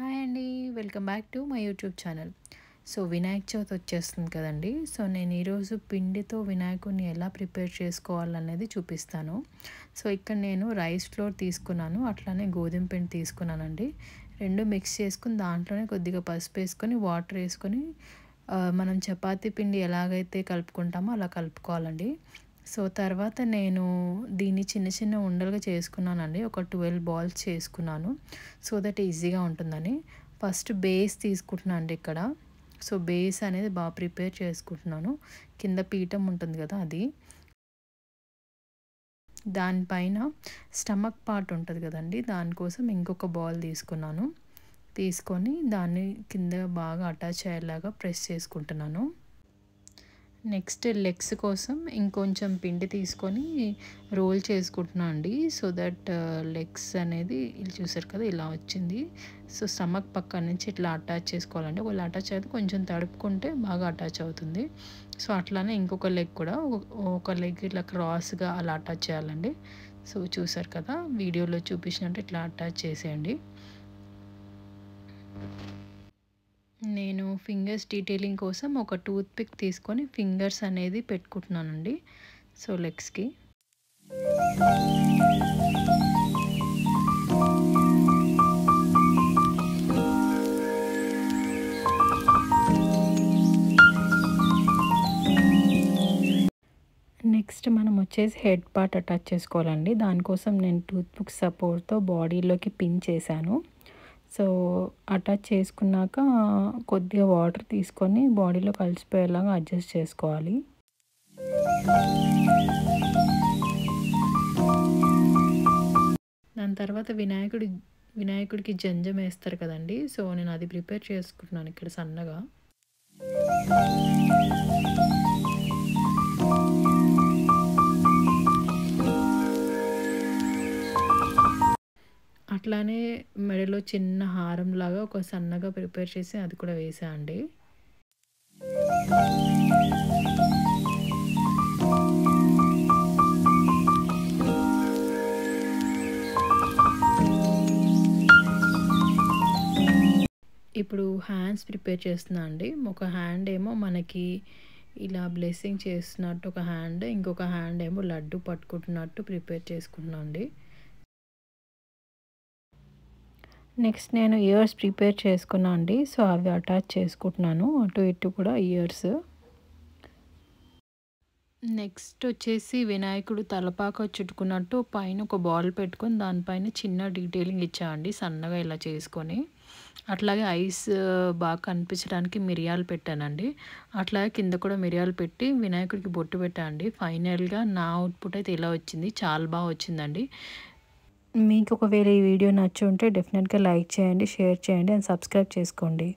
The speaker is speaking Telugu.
హాయ్ అండి. Welcome back to my YouTube channel. So Vinayaka Chavithi వచ్చేస్తుంది కదండి. సో నేను ఈరోజు పిండితో వినాయకుడిని ఎలా ప్రిపేర్ చేసుకోవాలనేది చూపిస్తాను. సో ఇక్కడ నేను రైస్ ఫ్లోర్ తీసుకున్నాను, అట్లానే గోధుమ పిండి తీసుకున్నానండి. రెండు మిక్స్ చేసుకుని దాంట్లోనే కొద్దిగా పసుపు వేసుకొని వాటర్ వేసుకొని మనం చపాతీ పిండి ఎలాగైతే కలుపుకుంటామో అలా కలుపుకోవాలండి. సో తర్వాత నేను దీన్ని చిన్న చిన్న ఉండలుగా చేసుకున్నానండి. ఒక 12 బాల్స్ చేసుకున్నాను, సో దట్ ఈజీగా ఉంటుందని. ఫస్ట్ బేస్ తీసుకుంటున్నాను అండి ఇక్కడ. సో బేస్ అనేది బాగా ప్రిపేర్ చేసుకుంటున్నాను. కింద పీఠం ఉంటుంది కదా, అది దానిపైన స్టమక్ పార్ట్ ఉంటుంది కదండి, దానికోసం ఇంకొక బాల్ తీసుకున్నాను. తీసుకొని దాన్ని కింద బాగా అటాచ్ అయ్యేలాగా ప్రెస్ చేసుకుంటున్నాను. నెక్స్ట్ లెగ్స్ కోసం ఇంకొంచెం పిండి తీసుకొని రోల్ చేసుకుంటున్నాను అండి. సో దట్ లెగ్స్ అనేది చూసారు కదా ఇలా వచ్చింది. సో స్టమక్ పక్క నుంచి ఇట్లా అటాచ్ చేసుకోవాలండి. ఒకవేళ అటాచ్ అయితే కొంచెం తడుపుకుంటే బాగా అటాచ్ అవుతుంది. సో అట్లానే ఇంకొక లెగ్ కూడా ఒక లెగ్ ఇట్లా క్రాస్గా అలా అటాచ్ చేయాలండి. సో చూసారు కదా వీడియోలో చూపించినట్టు ఇట్లా అటాచ్ చేసేయండి. నేను ఫింగర్స్ డీటెయిలింగ్ కోసం ఒక టూత్ పిక్ తీసుకొని ఫింగర్స్ అనేది పెట్టుకుంటున్నానండి. సో లెగ్స్కి నెక్స్ట్ మనం వచ్చేసి హెడ్ పార్ట్ అటాచ్ చేసుకోవాలండి. దానికోసం నేను టూత్ పిక్ సపోర్ట్తో బాడీలోకి పిన్ చేశాను. సో అటాచ్ చేసుకున్నాక కొద్దిగా వాటర్ తీసుకొని బాడీలో కలిసిపోయేలాగా అడ్జస్ట్ చేసుకోవాలి. దాని తర్వాత వినాయకుడికి జంజం వేస్తారు కదండి. సో నేను అది ప్రిపేర్ చేసుకుంటున్నాను ఇక్కడ సన్నగా. అట్లానే మెడలో చిన్న హారం లాగా ఒక సన్నగా ప్రిపేర్ చేసి అది కూడా వేసా అండి. ఇప్పుడు హ్యాండ్స్ ప్రిపేర్ చేస్తున్నా అండి. ఒక హ్యాండ్ ఏమో మనకి ఇలా బ్లెస్సింగ్ చేస్తున్నట్టు ఒక హ్యాండ్, ఇంకొక హ్యాండ్ ఏమో లడ్డు పట్టుకుంటున్నట్టు ప్రిపేర్ చేసుకుంటున్నా అండి. నెక్స్ట్ నేను ఇయర్స్ ప్రిపేర్ చేసుకున్నా అండి. సో అవి అటాచ్ చేసుకుంటున్నాను, అటు ఇటు కూడా ఇయర్స్. నెక్స్ట్ వచ్చేసి వినాయకుడు తలపాక చుట్టుకున్నట్టు పైన ఒక బాల్ పెట్టుకొని దానిపైన చిన్న డీటెయిలింగ్ ఇచ్చామండి సన్నగా ఇలా చేసుకొని. అట్లాగే ఐస్ బాగా కనిపించడానికి మిరియాలు పెట్టానండి. అట్లాగే కింద కూడా మిరియాలు పెట్టి వినాయకుడికి బొట్టు పెట్టానండి. ఫైనల్గా నా అవుట్పుట్ అయితే ఇలా వచ్చింది, చాలా బాగా వచ్చిందండి. మీకు ఒకవేళ ఈ వీడియో నచ్చి ఉంటే డెఫినెట్గా లైక్ చేయండి, షేర్ చేయండి అండ్ సబ్స్క్రైబ్ చేసుకోండి.